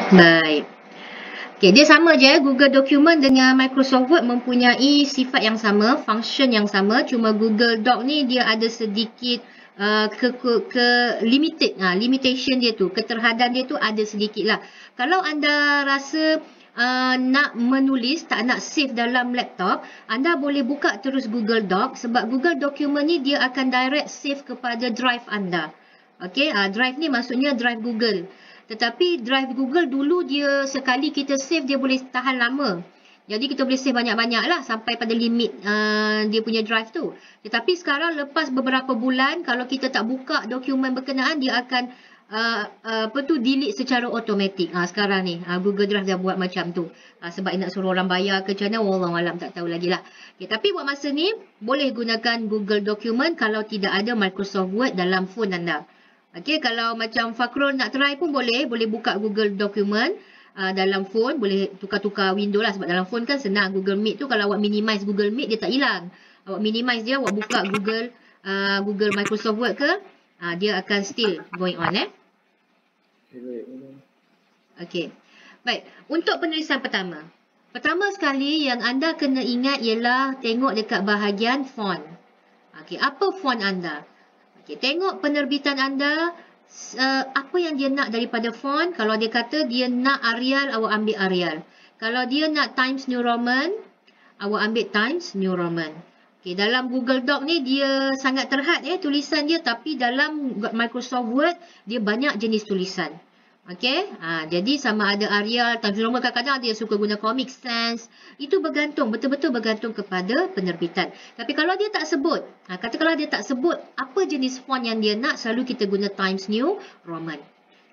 Baik. Okay, dia sama je. Google Document dengan Microsoft Word mempunyai sifat yang sama, function yang sama. Cuma Google Doc ni dia ada sedikit limitation dia tu, keterhadan dia tu ada sedikit lah. Kalau anda rasa nak menulis, tak nak save dalam laptop, anda boleh buka terus Google Doc, sebab Google Document ni dia akan direct save kepada drive anda. Okay, drive ni maksudnya drive Google. Tetapi drive Google dulu dia sekali kita save dia boleh tahan lama. Jadi kita boleh save banyak-banyak lah sampai pada limit dia punya drive tu. Tetapi sekarang lepas beberapa bulan kalau kita tak buka dokumen berkenaan dia akan delete secara automatik. Sekarang ni Google Drive dah buat macam tu. Sebab nak suruh orang bayar ke macam mana, wallahualam tak tahu lagi lah. Okay, tapi buat masa ni boleh gunakan Google Document kalau tidak ada Microsoft Word dalam phone anda. Okay, kalau macam Fakrul nak try pun boleh buka Google Document dalam phone, boleh tukar-tukar window lah sebab dalam phone kan senang. Google Meet tu kalau awak minimize Google Meet dia tak hilang. Awak minimize dia, awak buka Google Microsoft Word ke, dia akan still going on Okay. Baik, untuk penulisan pertama. Pertama sekali yang anda kena ingat ialah tengok dekat bahagian font. Okay, apa font anda? Okay, tengok penerbitan anda, apa yang dia nak daripada font. Kalau dia kata dia nak Arial, awak ambil Arial. Kalau dia nak Times New Roman, awak ambil Times New Roman. Okay, dalam Google Doc ni dia sangat terhad tulisan dia, tapi dalam Microsoft Word dia banyak jenis tulisan. Okay, jadi sama ada Arial, Times New Roman, kadang-kadang dia suka guna Comic Sans. Itu bergantung, betul-betul bergantung kepada penerbitan. Tapi kalau dia tak sebut, katakanlah dia tak sebut apa jenis font yang dia nak, selalu kita guna Times New Roman.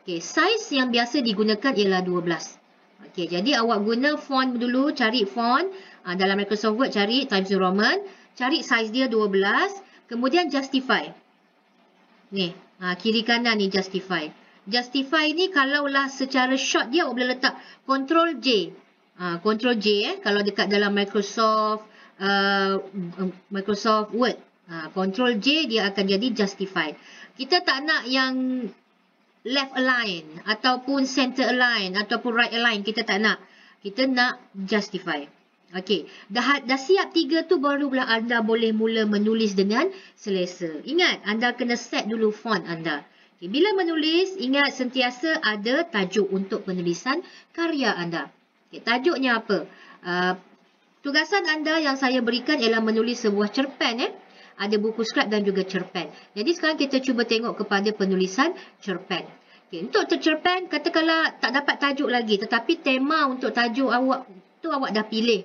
Okay, size yang biasa digunakan ialah 12. Okay, jadi awak guna font dulu, cari font. Dalam Microsoft Word cari Times New Roman, cari size dia 12, kemudian justify. Ni, kiri kanan ni justify. Justify ni kalaulah secara short dia awak boleh letak Ctrl J. Ctrl J kalau dekat dalam Microsoft Word. Ctrl J dia akan jadi justify. Kita tak nak yang left align ataupun center align ataupun right align, kita tak nak. Kita nak justify. Okey, dah siap 3 tu barulah anda boleh mula menulis dengan selesa. Ingat, anda kena set dulu font anda. Okay, bila menulis, ingat sentiasa ada tajuk untuk penulisan karya anda. Okay, tajuknya apa? Tugasan anda yang saya berikan ialah menulis sebuah cerpen. Ada buku skrip dan juga cerpen. Jadi sekarang kita cuba tengok kepada penulisan cerpen. Okay, untuk cerpen, katakanlah tak dapat tajuk lagi, tetapi tema untuk tajuk awak tu awak dah pilih.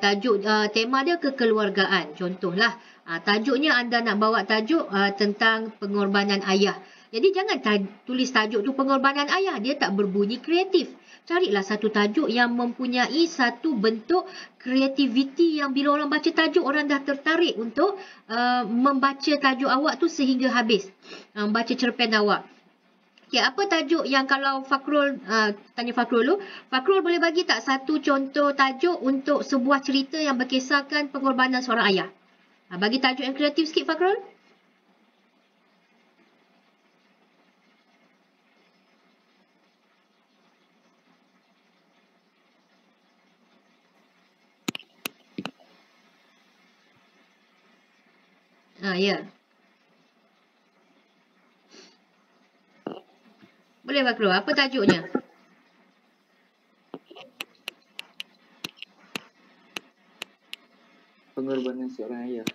Tajuk tema dia kekeluargaan, contohlah. Tajuknya anda nak bawa tajuk tentang pengorbanan ayah. Jadi jangan tulis tajuk tu pengorbanan ayah, dia tak berbunyi kreatif. Carilah satu tajuk yang mempunyai satu bentuk kreativiti yang bila orang baca tajuk, orang dah tertarik untuk membaca tajuk awak tu sehingga habis. Membaca cerpen awak. Okay, apa tajuk yang kalau Fakrul, tanya Fakrul dulu. Fakrul boleh bagi tak satu contoh tajuk untuk sebuah cerita yang berkisahkan pengorbanan seorang ayah? Bagi tajuk yang kreatif sikit Fakrul. Ya. Boleh Fakrul, apa tajuknya? Pengorbanan seorang ayah.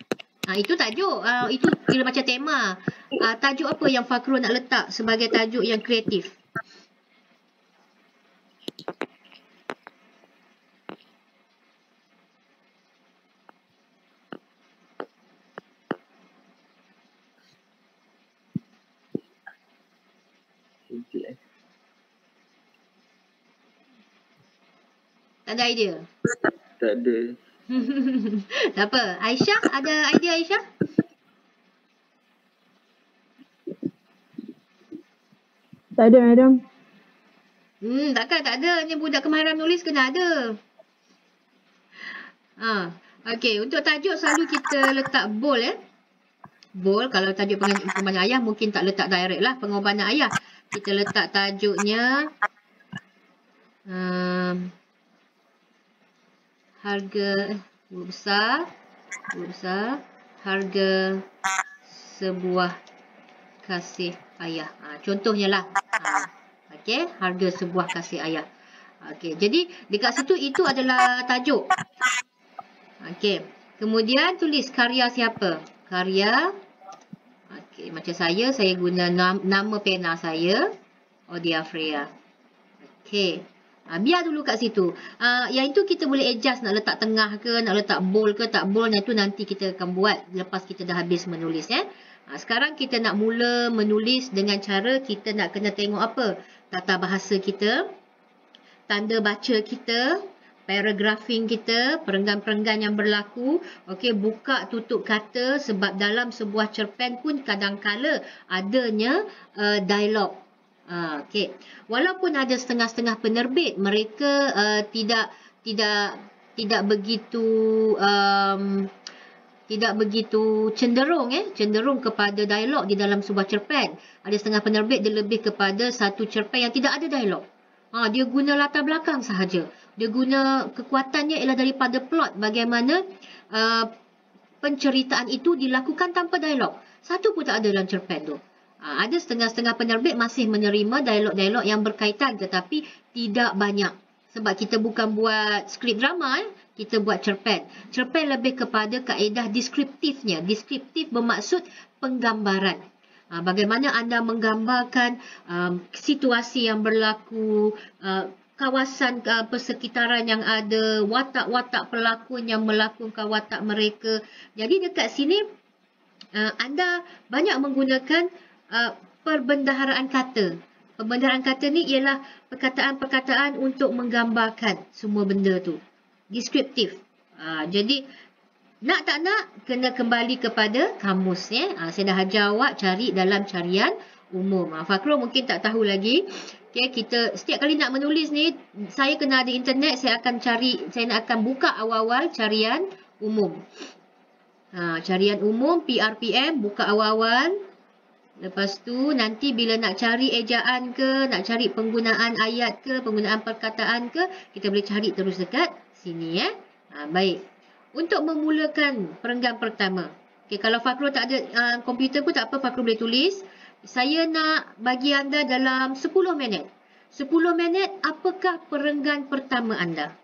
Itu tajuk, itu kira macam tema. Tajuk apa yang Fakrul nak letak sebagai tajuk yang kreatif? Tak ada idea? Tak ada. Tak apa. Aisyah, ada idea Aisyah? Tak ada, madam. Takkan tak ada. Ni budak kemahiran nulis kena ada. Okey, untuk tajuk selalu kita letak bold Bold, kalau tajuk pengorbanan ayah mungkin tak letak direct lah pengorbanan ayah. Kita letak tajuknya Harga huruf besar, harga sebuah kasih ayah. Contohnya lah. Okey, harga sebuah kasih ayah. Okey, jadi dekat situ itu adalah tajuk. Okey, kemudian tulis karya siapa? Karya. Okey, macam saya guna nama pena saya, Odia Freya. Okey. Biar dulu kat situ. Yang itu kita boleh adjust nak letak tengah ke, nak letak bold ke, tak bold. Yang itu nanti kita akan buat lepas kita dah habis menulis. Sekarang kita nak mula menulis dengan cara kita nak kena tengok apa? Tata bahasa kita, tanda baca kita, paragraphing kita, perenggan-perenggan yang berlaku. Okey, buka tutup kata sebab dalam sebuah cerpen pun kadang-kala adanya dialog. Okey. Walaupun ada setengah-setengah penerbit, mereka tidak begitu cenderung kepada dialog di dalam sebuah cerpen. Ada setengah penerbit dia lebih kepada satu cerpen yang tidak ada dialog. Dia guna latar belakang sahaja. Dia guna kekuatannya ialah daripada plot, bagaimana penceritaan itu dilakukan tanpa dialog. Satu pun tak ada dalam cerpen tu. Ada setengah-setengah penerbit masih menerima dialog-dialog yang berkaitan, tetapi tidak banyak. Sebab kita bukan buat skrip drama, kita buat cerpen. Cerpen lebih kepada kaedah deskriptifnya. Deskriptif bermaksud penggambaran. Bagaimana anda menggambarkan situasi yang berlaku, kawasan persekitaran yang ada, watak-watak pelakon yang melakonkan watak mereka. Jadi dekat sini anda banyak menggunakan perbendaharaan kata. Perbendaharaan kata ni ialah perkataan-perkataan untuk menggambarkan semua benda tu. Deskriptif. Jadi nak tak nak kena kembali kepada kamus. Saya dah ajar awak cari dalam carian umum. Fakrul mungkin tak tahu lagi. Okay, kita setiap kali nak menulis ni, saya kena ada internet, saya nak akan buka awal-awal carian umum. Carian umum, PRPM, buka awal-awal. Lepas tu nanti bila nak cari ejaan ke, nak cari penggunaan ayat ke, penggunaan perkataan ke, kita boleh cari terus dekat sini. Baik. Untuk memulakan perenggan pertama. Okay, kalau Fakrul tak ada komputer pun tak apa, Fakrul boleh tulis. Saya nak bagi anda dalam 10 minit. 10 minit apakah perenggan pertama anda?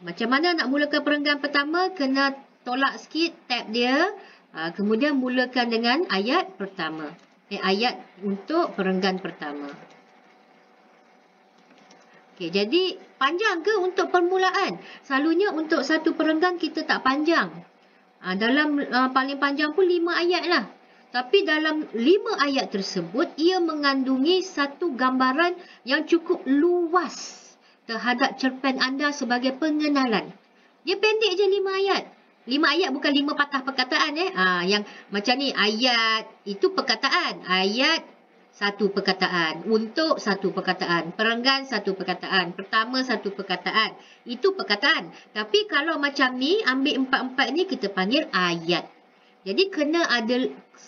Macam mana nak mulakan perenggan pertama? Kena tolak sikit tab dia. Kemudian mulakan dengan ayat pertama. Ayat untuk perenggan pertama. Okey, jadi panjang ke untuk permulaan? Selalunya untuk satu perenggan kita tak panjang. Dalam paling panjang pun 5 ayat lah. Tapi dalam 5 ayat tersebut, ia mengandungi satu gambaran yang cukup luas terhadap cerpen anda sebagai pengenalan. Dia pendek je 5 ayat. 5 ayat bukan 5 patah perkataan. Yang macam ni, ayat itu perkataan. Ayat satu perkataan. Untuk satu perkataan. Perenggan satu perkataan. Pertama satu perkataan. Itu perkataan. Tapi kalau macam ni, ambil 4-4 ni kita panggil ayat. Jadi kena ada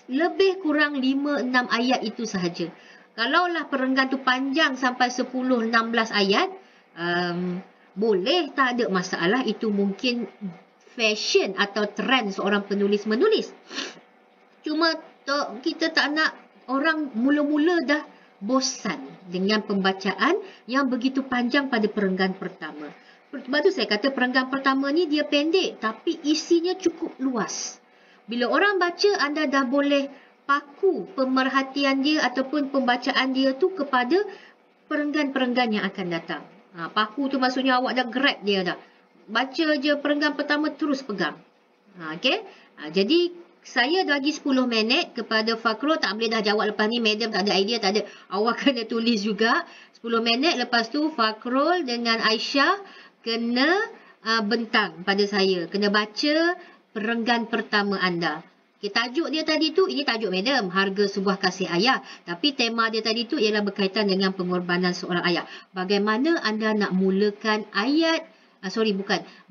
lebih kurang 5-6 ayat itu sahaja. Kalaulah perenggan tu panjang sampai 10-16 ayat, boleh, tak ada masalah. Itu mungkin fashion atau trend seorang penulis menulis. Cuma kita tak nak orang mula-mula dah bosan dengan pembacaan yang begitu panjang pada perenggan pertama. Sebab tu saya kata perenggan pertama ni dia pendek tapi isinya cukup luas. Bila orang baca, anda dah boleh paku pemerhatian dia ataupun pembacaan dia tu kepada perenggan-perenggan yang akan datang. Paku tu maksudnya awak dah grab dia dah. Baca je perenggan pertama terus pegang. Okey. Jadi saya bagi 10 minit kepada Fakrul. Tak boleh dah jawab lepas ni, madam tak ada idea, tak ada. Awak kena tulis juga 10 minit. Lepas tu Fakrul dengan Aisyah kena bentang pada saya. Kena baca perenggan pertama anda. Okay, tajuk dia tadi tu, ini tajuk madam, harga sebuah kasih ayah. Tapi tema dia tadi tu ialah berkaitan dengan pengorbanan seorang ayah. Bagaimana anda nak mulakan ayat,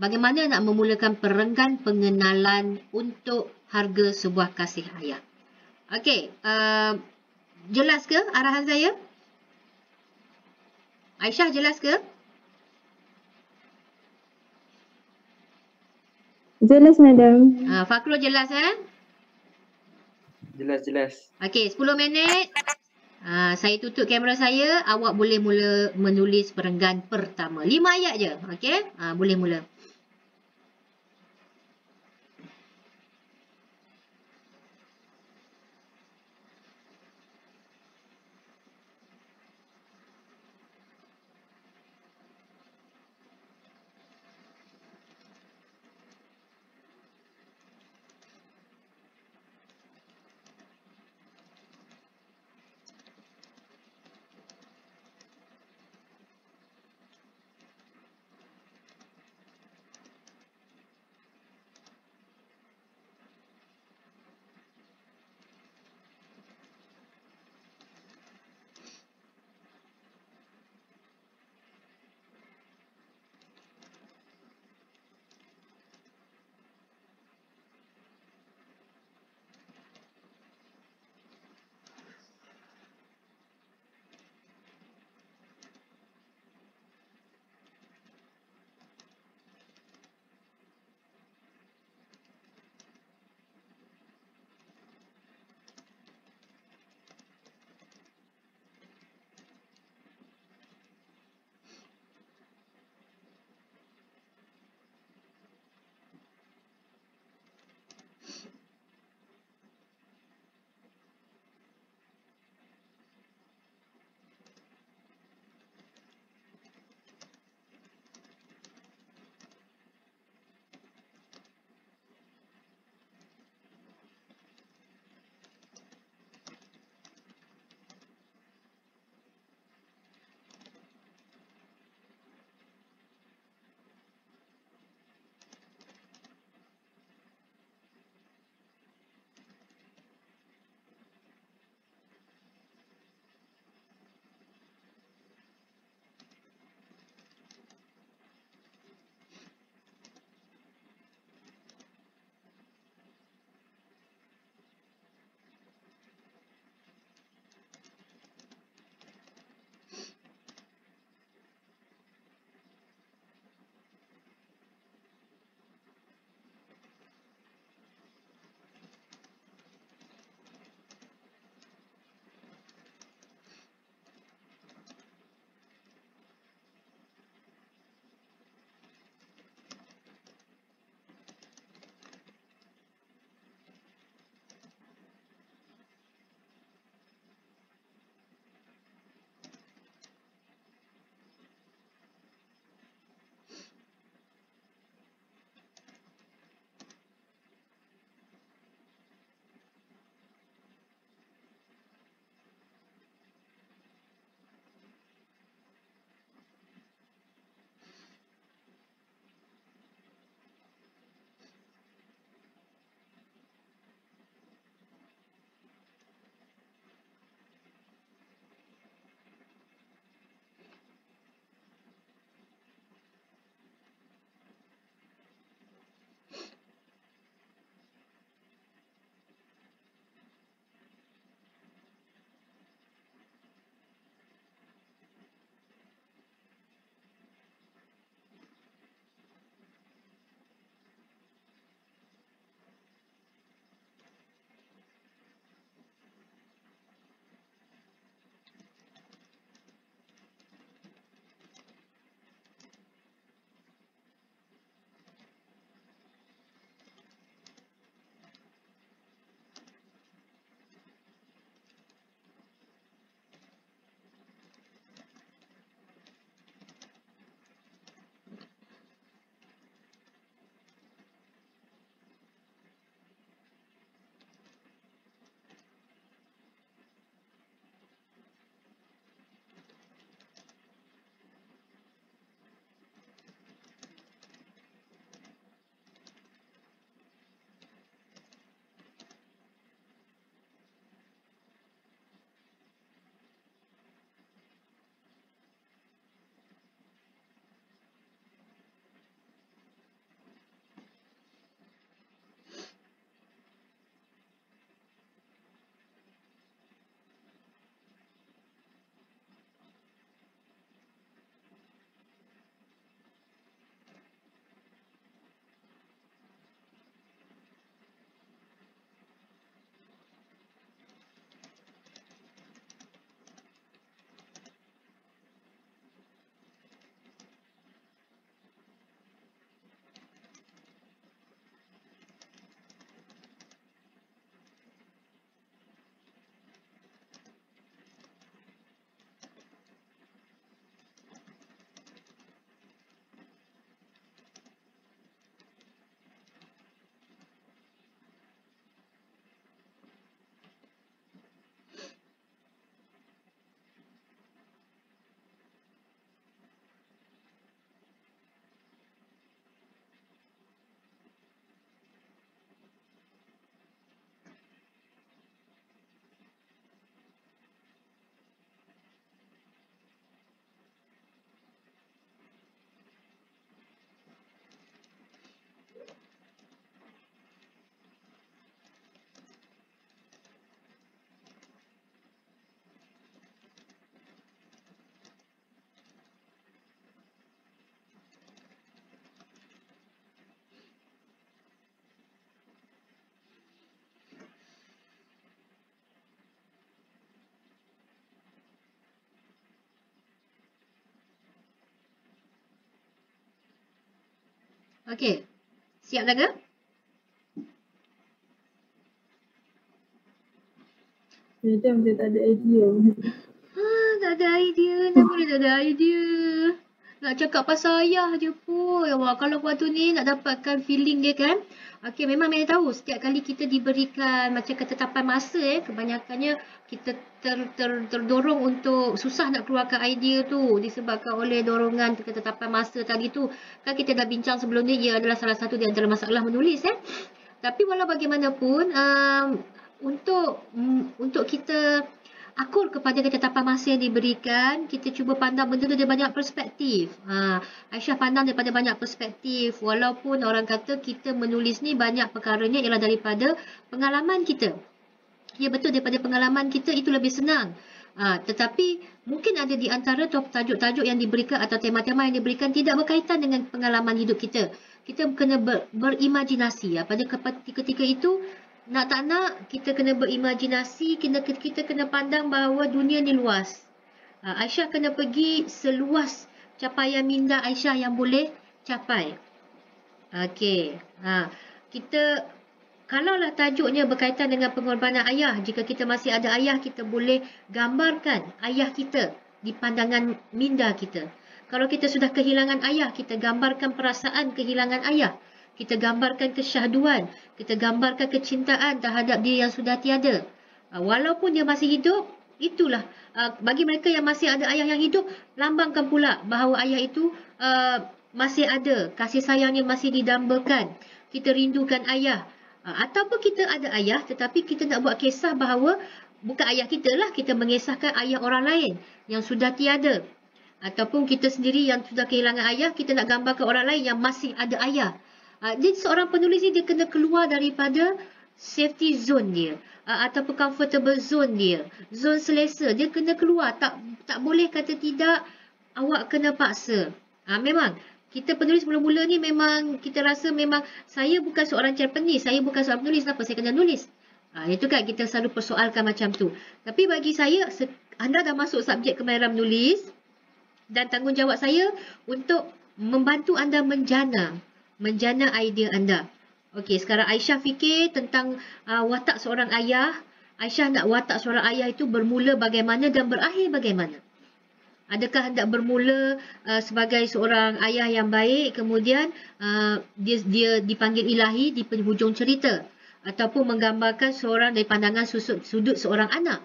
bagaimana nak memulakan perenggan pengenalan untuk harga sebuah kasih ayah. Okey, jelas ke arahan saya? Aisyah jelas ke? Jelas, madam. Fakrul jelas Jelas. Okey, 10 minit. Saya tutup kamera saya. Awak boleh mula menulis perenggan pertama. 5 ayat je. Okey? Boleh mula. Okey. Siap dah ke? Madam, dia tak ada idea. Tak ada idea. Nak boleh tak ada idea. Nak cakap pasal ayah je pun. Ya Allah, kalau waktu ni nak dapatkan feeling dia kan. Okey, memang Maya tahu setiap kali kita diberikan macam ketetapan masa kebanyakannya kita terdorong untuk susah nak keluarkan idea tu disebabkan oleh dorongan ketetapan masa tadi tu. Kan kita dah bincang sebelum ni, ia adalah salah satu di antara masalah menulis Tapi walau bagaimanapun untuk kita akur kepada ketetapan masa yang diberikan, kita cuba pandang benda tu dari banyak perspektif. Aisyah pandang daripada banyak perspektif, walaupun orang kata kita menulis ni banyak perkaranya ialah daripada pengalaman kita. Ya betul, daripada pengalaman kita itu lebih senang. Tetapi mungkin ada di antara tajuk-tajuk yang diberikan atau tema-tema yang diberikan tidak berkaitan dengan pengalaman hidup kita. Kita kena berimajinasi. Pada ketika itu, nak tak nak, kita kena berimajinasi, kita kena pandang bahawa dunia ni luas. Aisyah kena pergi seluas capaian minda Aisyah yang boleh capai. Okey. Kita, kalaulah tajuknya berkaitan dengan pengorbanan ayah, jika kita masih ada ayah, kita boleh gambarkan ayah kita di pandangan minda kita. Kalau kita sudah kehilangan ayah, kita gambarkan perasaan kehilangan ayah. Kita gambarkan kesyahduan, kita gambarkan kecintaan terhadap dia yang sudah tiada. Walaupun dia masih hidup, itulah bagi mereka yang masih ada ayah yang hidup, lambangkan pula bahawa ayah itu masih ada, kasih sayangnya masih didambakan. Kita rindukan ayah. Ataupun kita ada ayah tetapi kita nak buat kisah bahawa bukan ayah kita lah, kita mengisahkan ayah orang lain yang sudah tiada. Ataupun kita sendiri yang sudah kehilangan ayah, kita nak gambarkan orang lain yang masih ada ayah. Jadi seorang penulis ni dia kena keluar daripada safety zone dia ataupun comfortable zone dia, zone selesa. Dia kena keluar, tak boleh kata tidak, awak kena paksa. Memang kita penulis mula-mula ni memang kita rasa memang saya bukan seorang Japanese, saya bukan seorang penulis, kenapa saya kena nulis? Itu kan kita selalu persoalkan macam tu. Tapi bagi saya, anda dah masuk subjek kemahiran menulis dan tanggungjawab saya untuk membantu anda menjana idea anda. Okey, sekarang Aisyah fikir tentang watak seorang ayah. Aisyah nak watak seorang ayah itu bermula bagaimana dan berakhir bagaimana. Adakah hendak bermula sebagai seorang ayah yang baik, kemudian dia dipanggil ilahi di penghujung cerita, ataupun menggambarkan seorang dari pandangan sudut seorang anak.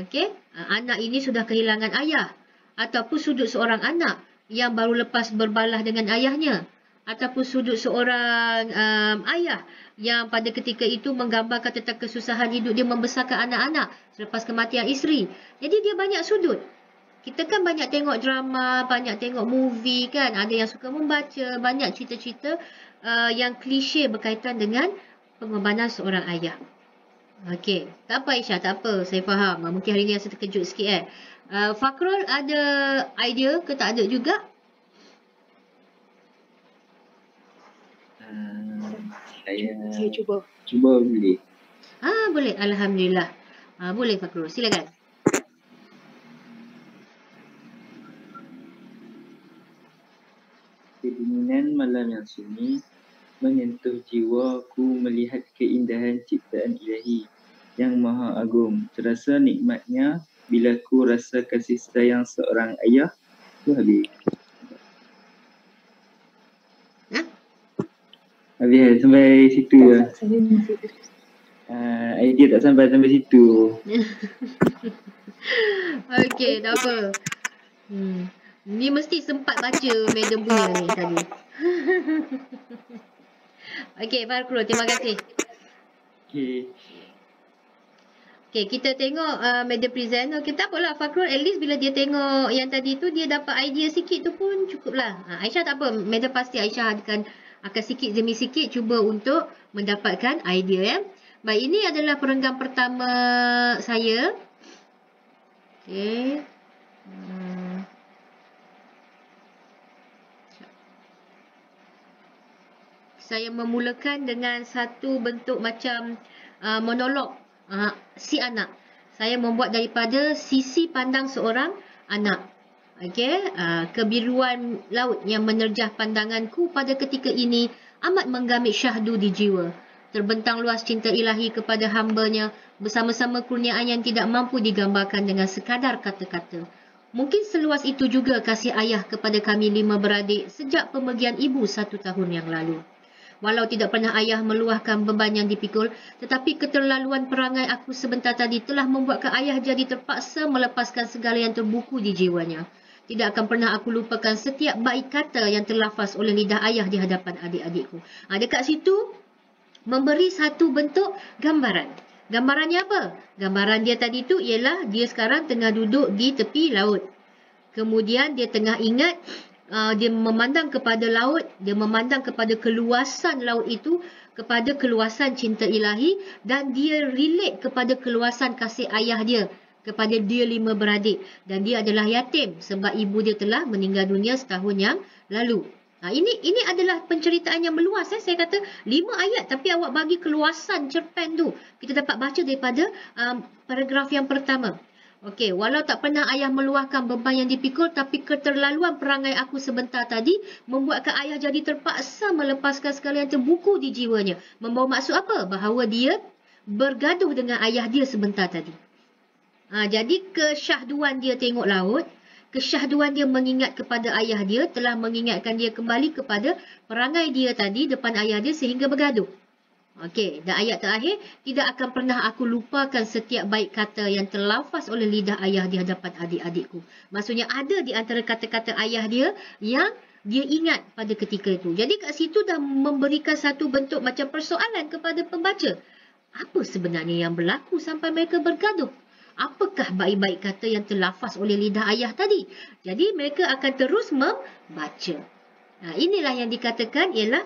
Okey, anak ini sudah kehilangan ayah, ataupun sudut seorang anak yang baru lepas berbalah dengan ayahnya, ataupun sudut seorang ayah yang pada ketika itu menggambarkan tentang kesusahan hidup dia membesarkan anak-anak selepas kematian isteri. Jadi dia banyak sudut. Kita kan banyak tengok drama, banyak tengok movie kan, ada yang suka membaca, banyak cerita-cerita yang klise berkaitan dengan pengorbanan seorang ayah. Okey, tak apa Aisyah, tak apa, saya faham. Mungkin hari ni saya terkejut sikit Fakrul ada idea ke tak ada juga? Saya cuba. boleh. Boleh, alhamdulillah. Boleh Fakrul, silakan. Kedinginan malam yang sunyi menyentuh jiwaku melihat keindahan ciptaan ilahi yang maha agung. Terasa nikmatnya bila ku rasa kasih sayang seorang ayah. Tu habis. Habis sampai situ lah. Idea tak sampai situ. Okey, tak apa. Ni mesti sempat baca Madam punya ni tadi. Okey, Fakrul, terima kasih. Okey, kita tengok Madam present. Okey, tak apalah Fakrul, at least bila dia tengok yang tadi tu, dia dapat idea sikit tu pun cukup lah. Aisyah tak apa, Madam pasti Aisyah akan sikit demi sikit cuba untuk mendapatkan idea Baik, ini adalah perenggan pertama saya. Okey. Saya memulakan dengan satu bentuk macam monolog si anak. Saya membuat daripada sisi pandang seorang anak. Okey, kebiruan laut yang menerjah pandanganku pada ketika ini amat menggamit syahdu di jiwa. Terbentang luas cinta ilahi kepada hamba-Nya bersama-sama kurniaan yang tidak mampu digambarkan dengan sekadar kata-kata. Mungkin seluas itu juga kasih ayah kepada kami 5 beradik sejak pemergian ibu 1 tahun yang lalu. Walau tidak pernah ayah meluahkan beban yang dipikul, tetapi keterlaluan perangai aku sebentar tadi telah membuatkan ayah jadi terpaksa melepaskan segala yang terbuku di jiwanya. Tidak akan pernah aku lupakan setiap baik kata yang terlafaz oleh lidah ayah di hadapan adik-adikku. Dekat situ, memberi satu bentuk gambaran. Gambarannya apa? Gambaran dia tadi tu ialah dia sekarang tengah duduk di tepi laut. Kemudian dia tengah ingat, dia memandang kepada laut, dia memandang kepada keluasan laut itu, kepada keluasan cinta ilahi, dan dia relate kepada keluasan kasih ayah dia kepada dia 5 beradik, dan dia adalah yatim sebab ibu dia telah meninggal dunia setahun yang lalu. Ini adalah penceritaan yang meluas. Saya kata 5 ayat tapi awak bagi keluasan cerpen tu. Kita dapat baca daripada paragraf yang pertama. Okey, walau tak pernah ayah meluahkan beban yang dipikul, tapi keterlaluan perangai aku sebentar tadi membuatkan ayah jadi terpaksa melepaskan segala yang terbuku di jiwanya. Membawa maksud apa? Bahawa dia bergaduh dengan ayah dia sebentar tadi. Jadi kesyahduan dia tengok laut, kesyahduan dia mengingat kepada ayah dia telah mengingatkan dia kembali kepada perangai dia tadi depan ayah dia sehingga bergaduh. Okey, dan ayat terakhir, tidak akan pernah aku lupakan setiap baik kata yang terlafaz oleh lidah ayah di hadapan adik-adikku. Maksudnya ada di antara kata-kata ayah dia yang dia ingat pada ketika itu. Jadi kat situ dah memberikan satu bentuk macam persoalan kepada pembaca. Apa sebenarnya yang berlaku sampai mereka bergaduh? Apakah baik-baik kata yang terlafaz oleh lidah ayah tadi? Jadi mereka akan terus membaca. Inilah yang dikatakan ialah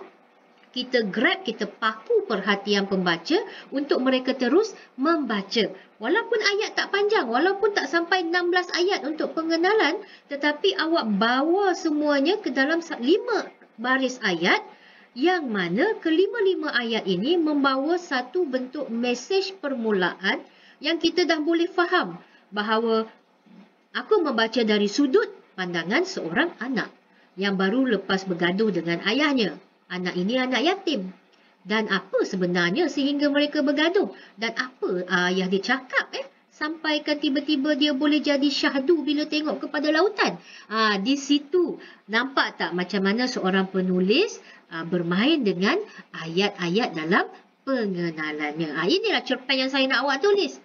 kita grab, kita paku perhatian pembaca untuk mereka terus membaca. Walaupun ayat tak panjang, walaupun tak sampai 16 ayat untuk pengenalan, tetapi awak bawa semuanya ke dalam 5 baris ayat yang mana kelima-lima ayat ini membawa satu bentuk mesej permulaan yang kita dah boleh faham bahawa aku membaca dari sudut pandangan seorang anak yang baru lepas bergaduh dengan ayahnya. Anak ini anak yatim. Dan apa sebenarnya sehingga mereka bergaduh? Dan apa ayah dia cakap sampaikan tiba-tiba dia boleh jadi syahdu bila tengok kepada lautan. Di situ nampak tak macam mana seorang penulis bermain dengan ayat-ayat dalam pengenalannya. Inilah cerpen yang saya nak awak tulis.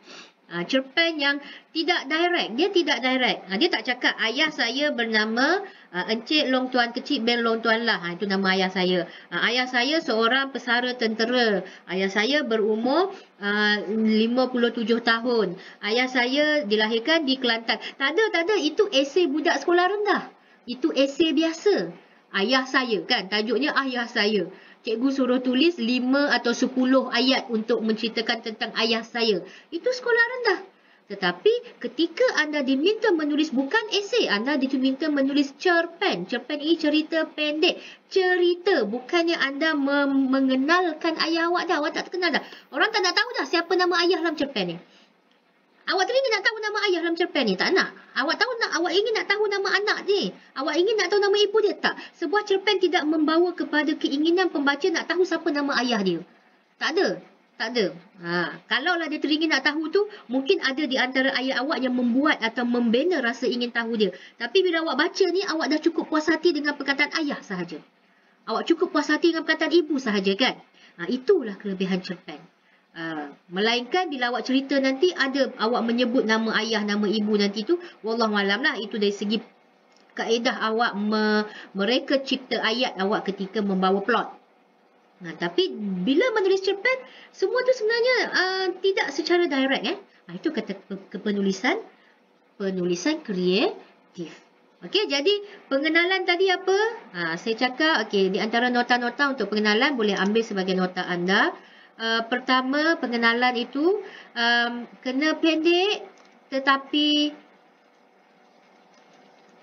Cerpen yang tidak direct. Dia tidak direct. Dia tak cakap ayah saya bernama Encik Long Tuan Kecil bin Long Tuan Lah. Itu nama ayah saya. Ayah saya seorang pesara tentera. Ayah saya berumur 57 tahun. Ayah saya dilahirkan di Kelantan. Tak ada. Itu esei budak sekolah rendah. Itu esei biasa. Ayah saya kan. Tajuknya ayah saya. Cikgu suruh tulis 5 atau 10 ayat untuk menceritakan tentang ayah saya. Itu sekolah rendah. Tetapi ketika anda diminta menulis bukan esei, anda diminta menulis cerpen. Cerpen ini cerita pendek. Cerita. Bukannya anda mengenalkan ayah awak dah. Awak tak terkenal dah. Orang tak nak tahu dah siapa nama ayah dalam cerpen ni. Awak teringin nak tahu nama ayah dalam cerpen ni? Tak nak. Awak ingin nak tahu nama anak ni? Awak ingin nak tahu nama ibu dia? Tak. Sebuah cerpen tidak membawa kepada keinginan pembaca nak tahu siapa nama ayah dia. Tak ada. Kalaulah dia teringin nak tahu tu, mungkin ada di antara ayah awak yang membuat atau membina rasa ingin tahu dia. Tapi bila awak baca ni, awak dah cukup puas hati dengan perkataan ayah sahaja. Awak cukup puas hati dengan perkataan ibu sahaja kan? Itulah kelebihan cerpen. Melainkan bila awak cerita nanti ada awak menyebut nama ayah, nama ibu nanti tu, wallahualam lah, itu dari segi kaedah awak mereka cipta ayat awak ketika membawa plot. Tapi bila menulis cerpen, semua tu sebenarnya tidak secara direct. Itu kata kepenulisan, penulisan kreatif. Okey, jadi pengenalan tadi apa? Saya cakap okey, di antara nota-nota untuk pengenalan boleh ambil sebagai nota anda. Pertama, pengenalan itu kena pendek tetapi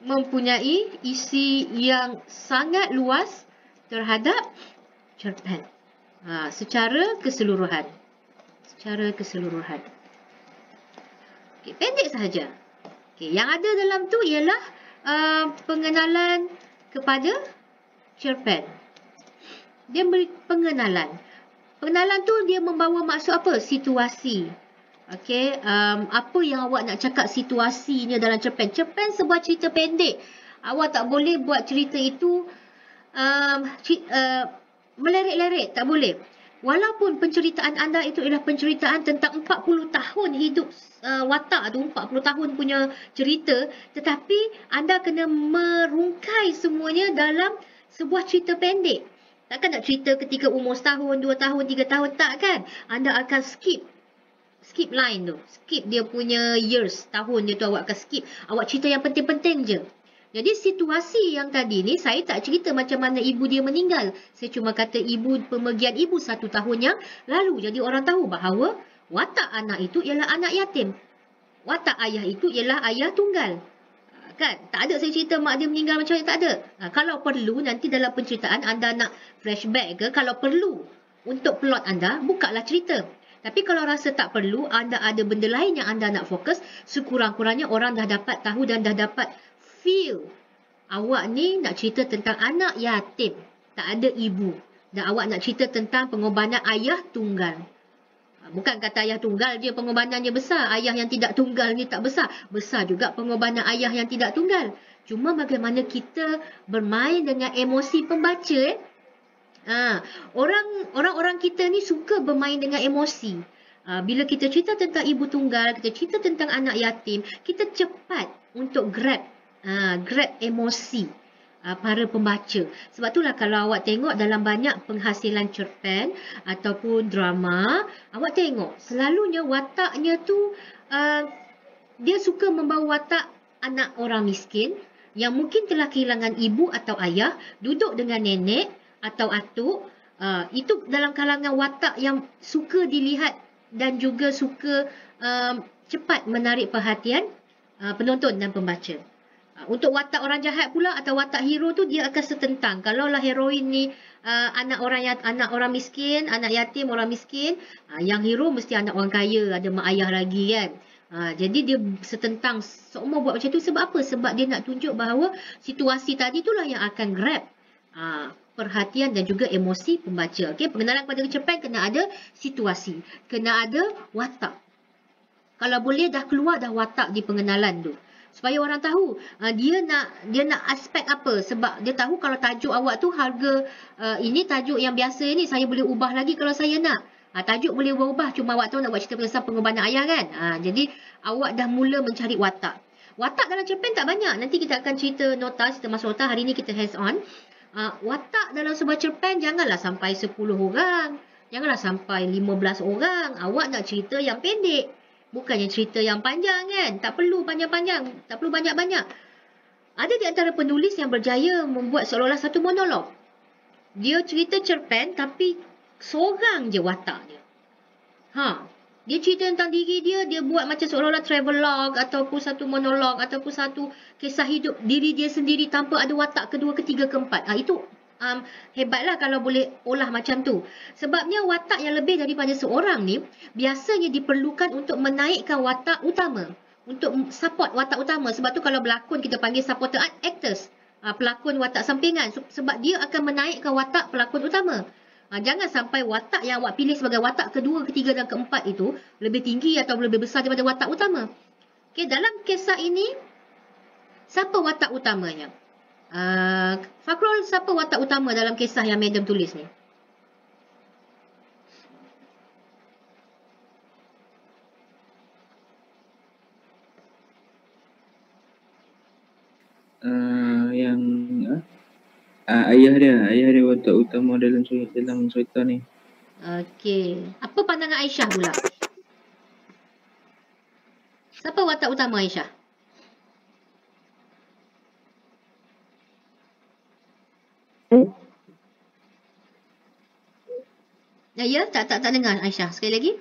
mempunyai isi yang sangat luas terhadap cerpen secara keseluruhan. Okey, pendek sahaja. Okey, yang ada dalam tu ialah pengenalan kepada cerpen. Dia beri pengenalan. Pengenalan tu dia membawa maksud apa? Situasi. Okey, apa yang awak nak cakap situasinya dalam cerpen? Cerpen sebuah cerita pendek. Awak tak boleh buat cerita itu melerik-lerik, tak boleh. Walaupun penceritaan anda itu ialah penceritaan tentang 40 tahun hidup watak tu, 40 tahun punya cerita, tetapi anda kena merungkai semuanya dalam sebuah cerita pendek. Takkan nak cerita ketika umur setahun, 2 tahun, 3 tahun, tak kan? Anda akan skip line tu. Skip dia punya years, tahun dia tu awak akan skip. Awak cerita yang penting-penting je. Jadi situasi yang tadi ni saya tak cerita macam mana ibu dia meninggal. Saya cuma kata pemergian ibu 1 tahun yang lalu. Jadi orang tahu bahawa watak anak itu ialah anak yatim. Watak ayah itu ialah ayah tunggal. Kan? Tak ada saya cerita mak dia meninggal macam ni, tak ada. Kalau perlu nanti dalam penceritaan anda nak flashback ke, kalau perlu untuk plot anda, bukalah cerita. Tapi kalau rasa tak perlu, anda ada benda lain yang anda nak fokus, sekurang-kurangnya orang dah dapat tahu dan dah dapat feel. Awak ni nak cerita tentang anak yatim, tak ada ibu. Dan awak nak cerita tentang pengorbanan ayah tunggal. Bukan kata ayah tunggal je pengorbanannya besar. Ayah yang tidak tunggal ni tak besar. Besar juga pengorbanan ayah yang tidak tunggal. Cuma bagaimana kita bermain dengan emosi pembaca. Orang-orang kita ni suka bermain dengan emosi. Bila kita cerita tentang ibu tunggal, kita cerita tentang anak yatim, kita cepat untuk grab emosi para pembaca. Sebab itulah kalau awak tengok dalam banyak penghasilan cerpen ataupun drama, awak tengok selalunya wataknya tu dia suka membawa watak anak orang miskin yang mungkin telah kehilangan ibu atau ayah, duduk dengan nenek atau atuk. Itu dalam kalangan watak yang suka dilihat dan juga suka cepat menarik perhatian penonton dan pembaca. Untuk watak orang jahat pula atau watak hero tu dia akan setentang. Kalaulah heroin ni anak orang miskin, anak yatim orang miskin, yang hero mesti anak orang kaya, ada mak ayah lagi kan. Jadi dia setentang, semua buat macam tu sebab apa? Sebab dia nak tunjuk bahawa situasi tadi itulah yang akan grab perhatian dan juga emosi pembaca. Okey, pengenalan kepada cerpen kena ada situasi, kena ada watak. Kalau boleh dah keluar dah watak di pengenalan tu. Supaya orang tahu dia nak aspek apa. Sebab dia tahu kalau tajuk awak tu harga ini tajuk yang biasa ni saya boleh ubah lagi kalau saya nak. Tajuk boleh ubah-ubah, cuma awak tahu nak buat cerita pasal pengorbanan ayah kan. Jadi awak dah mula mencari watak. Watak dalam cerpen tak banyak. Nanti kita akan cerita nota, cerita masuk nota. Hari ni kita hands on. Watak dalam sebuah cerpen janganlah sampai 10 orang. Janganlah sampai 15 orang. Awak nak cerita yang pendek. Bukannya cerita yang panjang kan. Tak perlu panjang-panjang. Tak perlu banyak-banyak. Ada di antara penulis yang berjaya membuat seolah-olah satu monolog. Dia cerita cerpen tapi seorang je watak dia. Dia cerita tentang diri dia. Dia buat macam seolah-olah travelog ataupun satu monolog ataupun satu kisah hidup diri dia sendiri tanpa ada watak kedua, ketiga, keempat. Itu hebatlah kalau boleh olah macam tu. Sebabnya watak yang lebih daripada seorang ni biasanya diperlukan untuk menaikkan watak utama, untuk support watak utama. Sebab tu kalau berlakon kita panggil supporter actors, pelakon watak sampingan, sebab dia akan menaikkan watak pelakon utama. Jangan sampai watak yang awak pilih sebagai watak kedua, ketiga dan keempat itu lebih tinggi atau lebih besar daripada watak utama. Okay, dalam kisah ini siapa watak utamanya? Fakrul, siapa watak utama dalam kisah yang Madam tulis ni? Ayah dia watak utama dalam cerita ni. Okey, apa pandangan Aisyah pula? Siapa watak utama Aisyah? Ya, tak dengar Aisyah. Sekali lagi.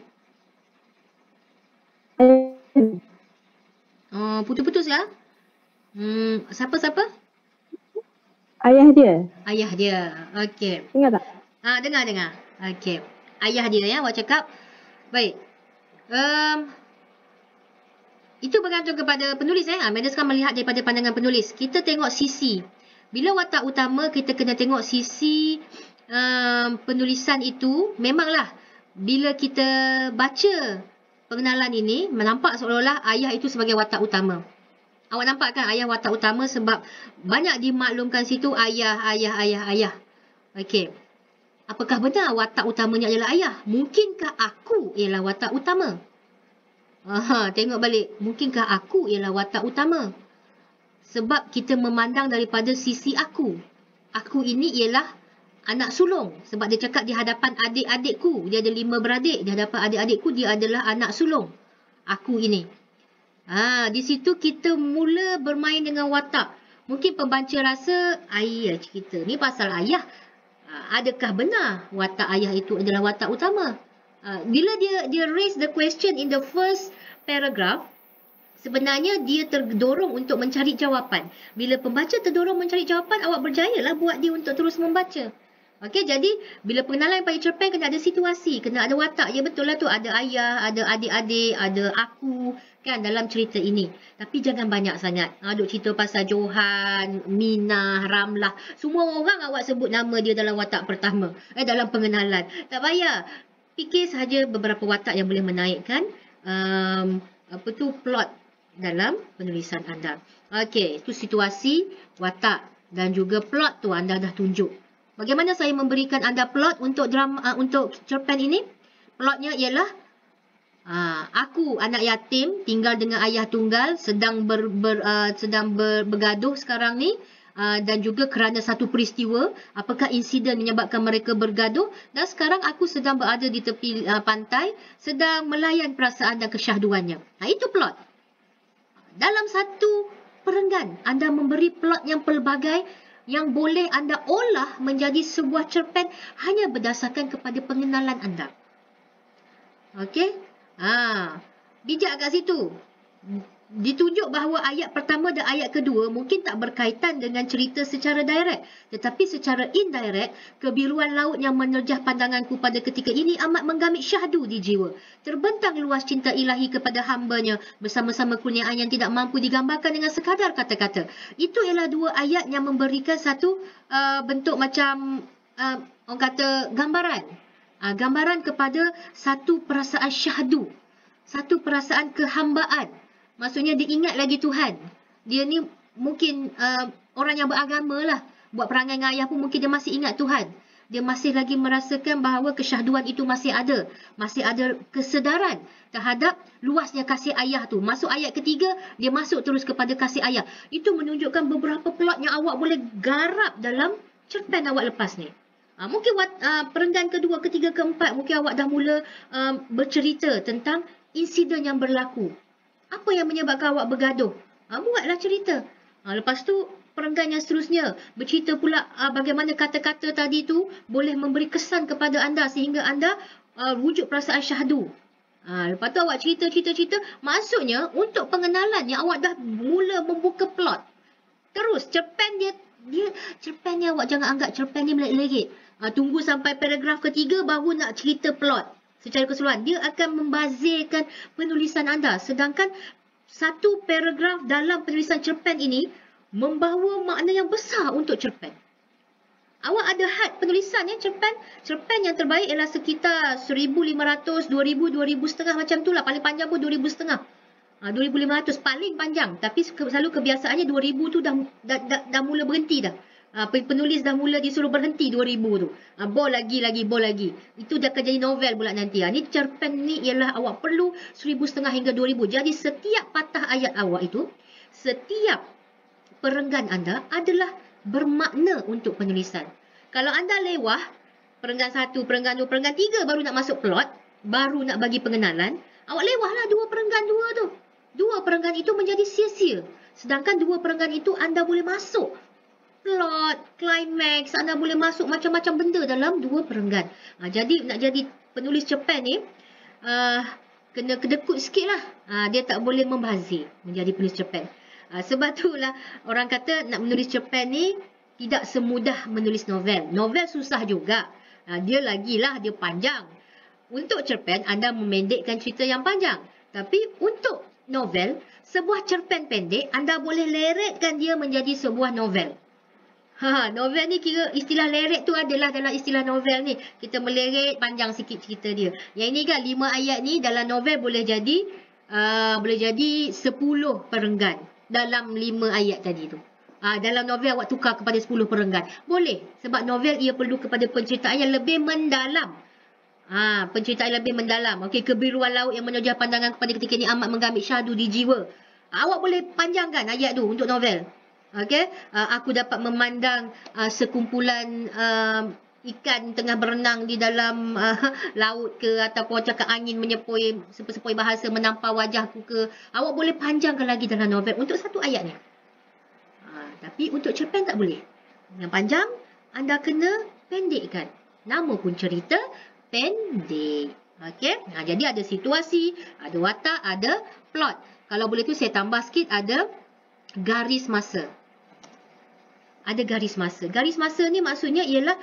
Putus-putus lah. Siapa? Ayah dia. Ayah dia. Okey. Dengar tak? Dengar. Okey. Ayah dia ya, awak cakap. Baik. Itu bergantung kepada penulis. Madam sekarang melihat daripada pandangan penulis. Kita tengok sisi. Bila watak utama, kita kena tengok sisi penulisan itu. Memanglah, bila kita baca pengenalan ini, menampak seolah-olah ayah itu sebagai watak utama. Awak nampak kan ayah watak utama sebab banyak dimaklumkan situ ayah. Okey. Apakah benar watak utamanya adalah ayah? Mungkinkah aku ialah watak utama? Tengok balik. Mungkinkah aku ialah watak utama? Sebab kita memandang daripada sisi aku. Aku ini ialah anak sulung. Sebab dia cakap di hadapan adik-adikku. Dia ada 5 beradik. Di hadapan adik-adikku dia adalah anak sulung. Aku ini. Di situ kita mula bermain dengan watak. Mungkin pembaca rasa ayah cerita ni pasal ayah. Adakah benar watak ayah itu adalah watak utama? Bila dia raise the question in the first paragraph, sebenarnya dia terdorong untuk mencari jawapan. Bila pembaca terdorong mencari jawapan, awak berjayalah buat dia untuk terus membaca. Okey, jadi bila pengenalan pada cerpen kena ada situasi, kena ada watak. Ya betul lah tu, ada ayah, ada adik-adik, ada aku kan dalam cerita ini. Tapi jangan banyak sangat. Duk cerita pasal Johan, Minah, Ramlah. Semua orang awak sebut nama dia dalam watak pertama. Dalam pengenalan. Tak payah. Fikir sahaja beberapa watak yang boleh menaikkan plot dalam penulisan anda. Okey, itu situasi, watak dan juga plot tu anda dah tunjuk. Bagaimana saya memberikan anda plot untuk drama untuk cerpen ini? Plotnya ialah aku anak yatim tinggal dengan ayah tunggal sedang bergaduh sekarang ni dan juga kerana satu peristiwa, apakah insiden menyebabkan mereka bergaduh, dan sekarang aku sedang berada di tepi pantai sedang melayan perasaan dan kesyahduannya. Itu plot. Dalam satu perenggan anda memberi plot yang pelbagai yang boleh anda olah menjadi sebuah cerpen hanya berdasarkan kepada pengenalan anda. Okey? Bijak kat situ. Ditunjuk bahawa ayat pertama dan ayat kedua mungkin tak berkaitan dengan cerita secara direct. Tetapi secara indirect, kebiruan laut yang menerjah pandanganku pada ketika ini amat menggamit syahdu di jiwa. Terbentang luas cinta ilahi kepada hambanya bersama-sama kurniaan yang tidak mampu digambarkan dengan sekadar kata-kata. Itu ialah dua ayat yang memberikan satu bentuk macam orang kata gambaran. Gambaran kepada satu perasaan syahdu. Satu perasaan kehambaan. Maksudnya dia ingat lagi Tuhan. Dia ni mungkin orang yang beragama lah. Buat perangai dengan ayah pun mungkin dia masih ingat Tuhan. Dia masih lagi merasakan bahawa kesyahduan itu masih ada. Masih ada kesedaran terhadap luasnya kasih ayah tu. Masuk ayat ketiga, dia masuk terus kepada kasih ayah. Itu menunjukkan beberapa plot yang awak boleh garap dalam cerpen awak lepas ni. Mungkin perenggan kedua, ketiga, keempat, mungkin awak dah mula bercerita tentang insiden yang berlaku. Apa yang menyebabkan awak bergaduh? Buatlah cerita. Lepas tu, perenggan yang seterusnya. Bercerita pula bagaimana kata-kata tadi tu boleh memberi kesan kepada anda sehingga anda wujud perasaan syahdu. Lepas tu awak cerita. Maksudnya, untuk pengenalan yang awak dah mula membuka plot. Terus, cerpen cerpennya awak jangan anggap cerpen ni melet-lerit. Tunggu sampai paragraf ketiga baru nak cerita plot. Secara keseluruhan, dia akan membazirkan penulisan anda. Sedangkan satu paragraf dalam penulisan cerpen ini membawa makna yang besar untuk cerpen. Awak ada had penulisan ya cerpen. Cerpen yang terbaik ialah sekitar 1,500, 2,000, 2,500 macam tu lah. Paling panjang pun 2,500. 2,500 paling panjang. Tapi selalu kebiasaannya 2,000 tu dah mula berhenti dah. Penulis dah mula disuruh berhenti 2,000 tu. Bol lagi. Itu dah akan jadi novel pula nanti. Ni cerpen ni ialah awak perlu 1,500 hingga 2,000. Jadi setiap patah ayat awak itu, setiap perenggan anda adalah bermakna untuk penulisan. Kalau anda lewah, perenggan 1, perenggan 2, perenggan 3 baru nak masuk plot, baru nak bagi pengenalan, awak lewahlah 2 perenggan 2 tu. 2 perenggan itu menjadi sia-sia. Sedangkan 2 perenggan itu anda boleh masuk plot, climax, anda boleh masuk macam-macam benda dalam 2 perenggan. Jadi nak jadi penulis cerpen ni kena kedekut sikit lah. Dia tak boleh membazir menjadi penulis cerpen. Sebab itulah orang kata nak menulis cerpen ni tidak semudah menulis novel. Novel susah juga. Dia panjang. Untuk cerpen anda memendekkan cerita yang panjang. Tapi untuk novel, sebuah cerpen pendek, anda boleh leretkan dia menjadi sebuah novel. Novel ni kira istilah leret tu adalah dalam istilah novel ni. Kita meleret panjang sikit cerita dia. Yang ini kan 5 ayat ni dalam novel boleh jadi 10 perenggan dalam 5 ayat tadi tu. Dalam novel awak tukar kepada 10 perenggan. Boleh. Sebab novel ia perlu kepada penceritaan yang lebih mendalam. Penceritaan lebih mendalam. Okey, kebiruan laut yang menojah pandangan kepada ketika ini amat menggamit syahdu di jiwa. Awak boleh panjangkan ayat tu untuk novel. Okey, aku dapat memandang sekumpulan ikan tengah berenang di dalam laut ke, ataupun cakap angin menyepoi sepoi bahasa menampar wajahku ke. Awak boleh panjangkan lagi dalam novel untuk satu ayat ni. Tapi untuk cerpen tak boleh. Yang panjang anda kena pendekkan. Nama pun cerita pendek. Okey, jadi ada situasi, ada watak, ada plot. Kalau boleh tu saya tambah sikit, ada garis masa. Ada garis masa. Garis masa ni maksudnya ialah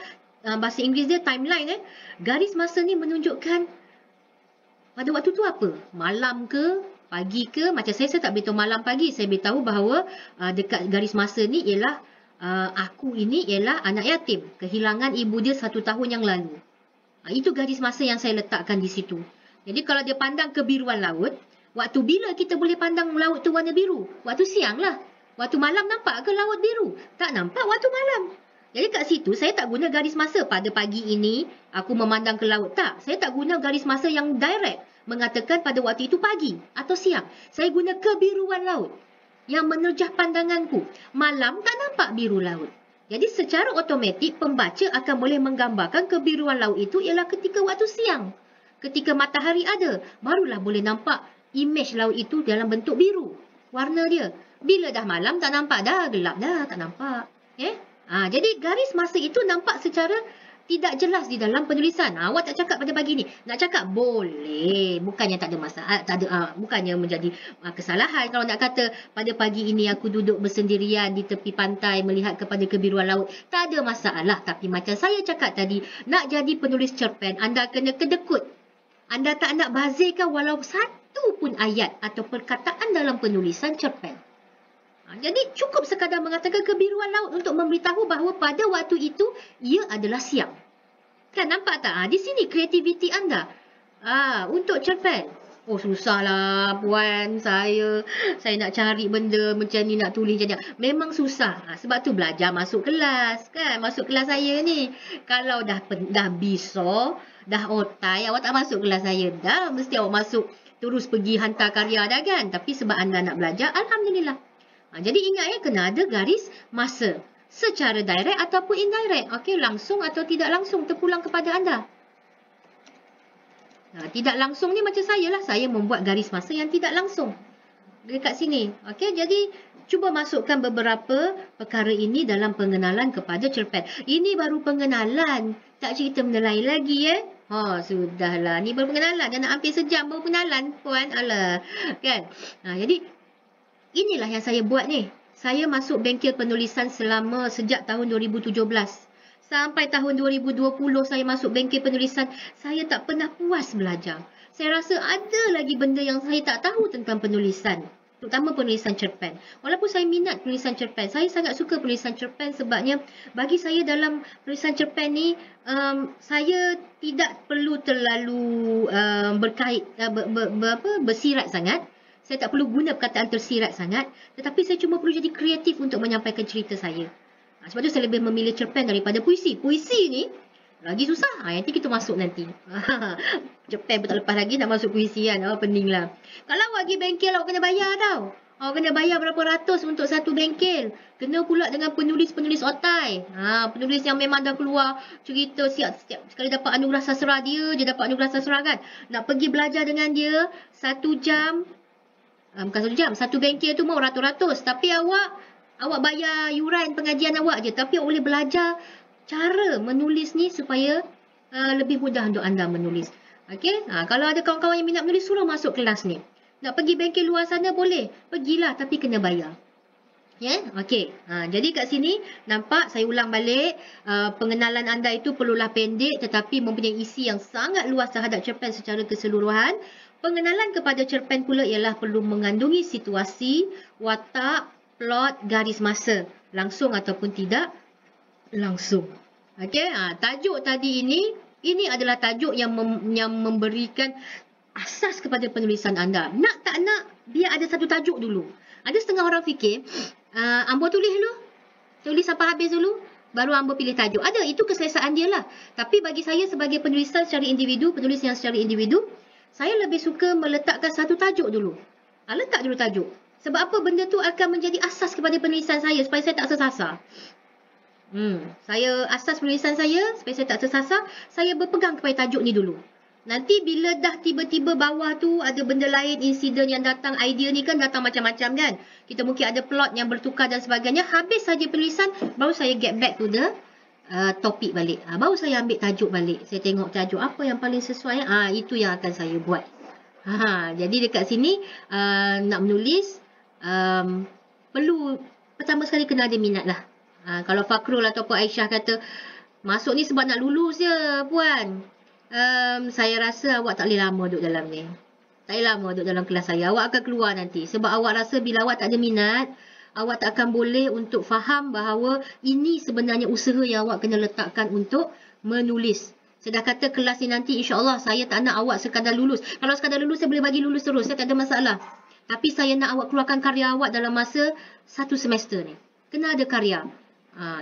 bahasa Inggeris dia timeline. Garis masa ni menunjukkan pada waktu tu apa? Malam ke? Pagi ke? Macam saya tak beritahu malam pagi. Saya beritahu bahawa dekat garis masa ni ialah aku ini ialah anak yatim. Kehilangan ibu dia 1 tahun yang lalu. Itu garis masa yang saya letakkan di situ. Jadi kalau dia pandang kebiruan laut, waktu bila kita boleh pandang laut tu warna biru? Waktu siang lah. Waktu malam nampak ke laut biru? Tak nampak waktu malam. Jadi kat situ saya tak guna garis masa pada pagi ini aku memandang ke laut. Tak. Saya tak guna garis masa yang direct mengatakan pada waktu itu pagi atau siang. Saya guna kebiruan laut yang menerjah pandanganku. Malam tak nampak biru laut. Jadi secara automatik pembaca akan boleh menggambarkan kebiruan laut itu ialah ketika waktu siang. Ketika matahari ada, barulah boleh nampak image laut itu dalam bentuk biru. Warna dia. Bila dah malam tak nampak dah, gelap dah, tak nampak. Jadi garis masa itu nampak secara tidak jelas di dalam penulisan. Awak tak cakap pada pagi ni. Nak cakap boleh. Bukannya tak ada masalah, bukannya menjadi kesalahan kalau nak kata pada pagi ini aku duduk bersendirian di tepi pantai melihat kepada kebiruan laut. Tak ada masalah. Tapi macam saya cakap tadi, nak jadi penulis cerpen, anda kena kedekut. Anda tak nak bazirkan walau satu pun ayat atau perkataan dalam penulisan cerpen. Jadi cukup sekadar mengatakan kebiruan laut untuk memberitahu bahawa pada waktu itu ia adalah siang. Kan nampak tak? Di sini kreativiti anda. Untuk cerpen. Oh susahlah puan saya nak cari benda macam ni, nak tulis macam ni. Memang susah. Sebab tu belajar masuk kelas kan. Masuk kelas saya ni. Kalau dah bisa, dah otai, awak tak masuk kelas saya dah. Mesti awak masuk terus pergi hantar karya dah kan. Tapi sebab anda nak belajar, alhamdulillah. Jadi ingat kena ada garis masa. Secara direct ataupun indirect. Okey, langsung atau tidak langsung terpulang kepada anda. Tidak langsung ni macam saya lah. Saya membuat garis masa yang tidak langsung. Dekat sini. Okey, jadi cuba masukkan beberapa perkara ini dalam pengenalan kepada cerpen. Ini baru pengenalan. Tak cerita benda lain lagi sudahlah. Ni baru pengenalan. Dah nak hampir sejam baru pengenalan puan. Alah. Kan? Jadi inilah yang saya buat ni. Saya masuk bengkel penulisan sejak tahun 2017. Sampai tahun 2020 saya masuk bengkel penulisan. Saya tak pernah puas belajar. Saya rasa ada lagi benda yang saya tak tahu tentang penulisan. Terutama penulisan cerpen. Walaupun saya minat penulisan cerpen. Saya sangat suka penulisan cerpen sebabnya bagi saya dalam penulisan cerpen ni saya tidak perlu terlalu bersirat sangat. Saya tak perlu guna perkataan tersirat sangat. Tetapi saya cuma perlu jadi kreatif untuk menyampaikan cerita saya. Sebab tu saya lebih memilih cerpen daripada puisi. Puisi ni lagi susah. Nanti kita masuk nanti. Cerpen pun tak lepas lagi nak masuk puisi kan. Pening lah. Kalau awak pergi bengkel awak kena bayar tau. Awak kena bayar berapa ratus untuk satu bengkel. Kena pula dengan penulis-penulis otai. Penulis yang memang dah keluar cerita setiap sekali dapat anugerah sastra dia dapat anugerah sastra kan. Nak pergi belajar dengan dia 1 jam. Bukan 1 jam. Satu bengkel tu mau ratus-ratus. Tapi awak bayar yuran pengajian awak je. Tapi awak boleh belajar cara menulis ni supaya lebih mudah untuk anda menulis. Okey? Kalau ada kawan-kawan yang minat menulis, suruh masuk kelas ni. Nak pergi bengkel luar sana boleh. Pergilah tapi kena bayar. Okey. Jadi kat sini nampak saya ulang balik. Pengenalan anda itu perlulah pendek tetapi mempunyai isi yang sangat luas terhadap cerpen secara keseluruhan. Pengenalan kepada cerpen pula ialah perlu mengandungi situasi, watak, plot, garis masa, langsung ataupun tidak langsung. Okey, tajuk tadi ini adalah tajuk yang memberikan asas kepada penulisan anda. Nak tak nak, biar ada satu tajuk dulu. Ada setengah orang fikir, Ambo tulis dulu. Tulis sampai habis dulu, baru Ambo pilih tajuk. Ada, itu keselesaan dia lah. Tapi bagi saya sebagai penulis secara individu, penulis yang secara individu, saya lebih suka meletakkan satu tajuk dulu. Letak dulu tajuk. Sebab apa? Benda tu akan menjadi asas kepada penulisan saya supaya saya tak tersasar. Saya asas penulisan saya supaya saya tak tersasar, saya berpegang kepada tajuk ni dulu. Nanti bila dah tiba-tiba bawah tu ada benda lain, insiden yang datang, idea ni kan datang macam-macam kan. Kita mungkin ada plot yang bertukar dan sebagainya. Habis saja penulisan, baru saya get back to the topik balik. Baru saya ambil tajuk balik. Saya tengok tajuk apa yang paling sesuai. Itu yang akan saya buat. Jadi dekat sini nak menulis perlu pertama sekali kena ada minat lah. Kalau Fakrul ataupun Aisyah kata masuk ni sebab nak lulus je puan. Saya rasa awak tak boleh lama duduk dalam ni. Tak boleh lama duduk dalam kelas saya. Awak akan keluar nanti. Sebab awak rasa bila awak tak ada minat, awak tak akan boleh untuk faham bahawa ini sebenarnya usaha yang awak kena letakkan untuk menulis. Saya dah kata kelas ni nanti insya-Allah saya tak nak awak sekadar lulus. Kalau sekadar lulus saya boleh bagi lulus terus. Saya tak ada masalah. Tapi saya nak awak keluarkan karya awak dalam masa 1 semester ni. Kena ada karya.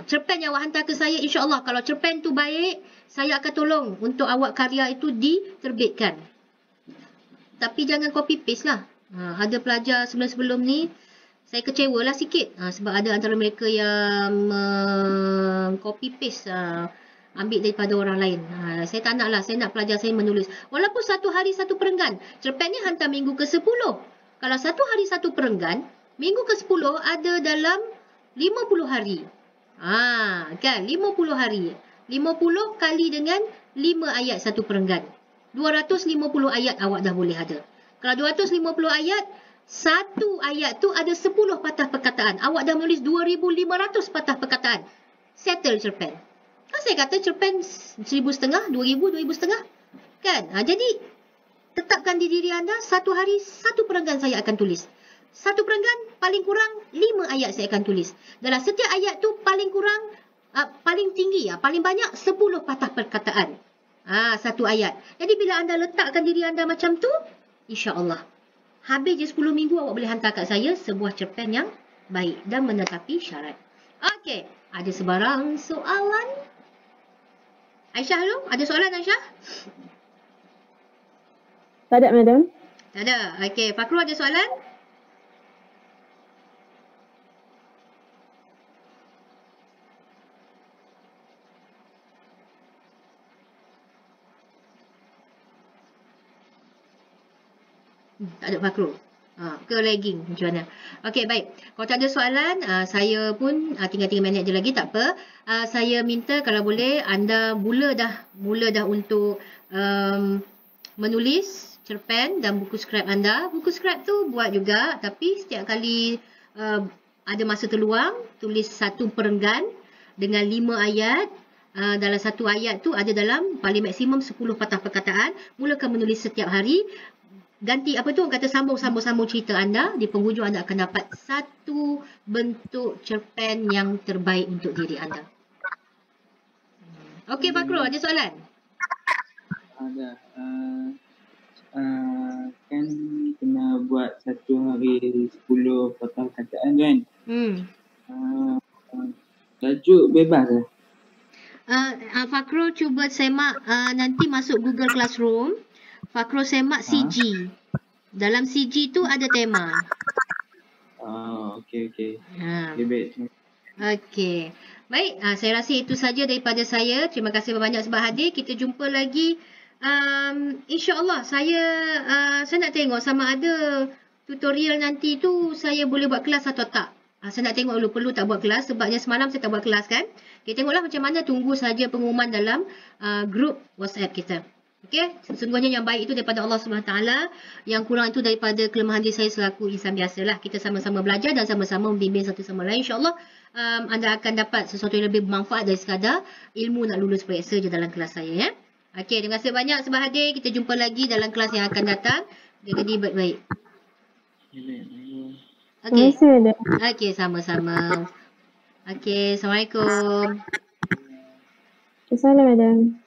Cerpen yang awak hantar ke saya, insya-Allah kalau cerpen tu baik, saya akan tolong untuk awak karya itu diterbitkan. Tapi jangan copy paste lah. Ada pelajar sebelum-sebelum ni, saya kecewa lah sikit. Sebab ada antara mereka yang copy paste, ambil daripada orang lain. Saya tak nak lah, saya nak pelajar saya menulis. Walaupun satu hari satu perenggan. Cerpen ni hantar minggu ke-10. Kalau satu hari satu perenggan, minggu ke-10 ada dalam 50 hari. Kan 50 hari. 50 kali dengan 5 ayat satu perenggan. 250 ayat awak dah boleh ada. Kalau 250 ayat, satu ayat tu ada 10 patah perkataan. Awak dah menulis 2,500 patah perkataan. Settle cerpen. Kan saya kata cerpen 1,500, 2,000, 2,500. Kan? Jadi tetapkan di diri anda, satu hari satu perenggan saya akan tulis. Satu perenggan paling kurang 5 ayat saya akan tulis. Dalam setiap ayat tu paling kurang, paling tinggi, paling banyak 10 patah perkataan. Satu ayat. Jadi bila anda letakkan diri anda macam tu, insya-Allah habis je 10 minggu awak boleh hantar kat saya sebuah cerpen yang baik dan menetapi syarat. Okey, ada sebarang soalan? Aisyah dulu, ada soalan Aisyah? Tak ada, madam. Tak ada. Okey, Fakrul ada soalan? Tak ada Fakrul. Ke lagging macam mana? Okey, baik. Kalau tak ada soalan, saya pun tinggal 3 minit je lagi, tak apa. Saya minta kalau boleh anda mula dah untuk menulis cerpen dan buku skrip anda. Buku skrip tu buat juga, tapi setiap kali ada masa terluang, tulis satu perenggan dengan 5 ayat. Dalam satu ayat tu ada dalam paling maksimum 10 patah perkataan. Mulakan menulis setiap hari. Ganti apa tu, kata sambung cerita anda. Di penghujung anda akan dapat satu bentuk cerpen yang terbaik untuk diri anda. Okey Fakrul, ada soalan? Ada. Kan kena buat satu hari 10 patah kataan kan? Tajuk bebas lah. Fakrul cuba semak, nanti masuk Google Classroom. Fakrul semak CG. Dalam CG tu ada tema. Okey. Okay, baik. Okey. Baik, saya rasa itu saja daripada saya. Terima kasih banyak sebab hadir. Kita jumpa lagi. InsyaAllah saya nak tengok sama ada tutorial nanti tu saya boleh buat kelas atau tak. Saya nak tengok dulu perlu tak buat kelas. Sebabnya semalam saya tak buat kelas kan. Kita tengoklah macam mana, tunggu saja pengumuman dalam grup WhatsApp kita. Okey, sesungguhnya yang baik itu daripada Allah SWT, yang kurang itu daripada kelemahan diri saya selaku insan biasalah. Kita sama-sama belajar dan sama-sama membimbing satu sama lain. InsyaAllah anda akan dapat sesuatu yang lebih bermanfaat dari sekadar ilmu nak lulus periksa je dalam kelas saya ya. Okey, terima kasih banyak sebab hadir. Kita jumpa lagi dalam kelas yang akan datang. Jaga diri baik-baik. Terima Okey. kasih, Madam. Okey, sama-sama. Okey, Assalamualaikum. Assalamualaikum, Madam.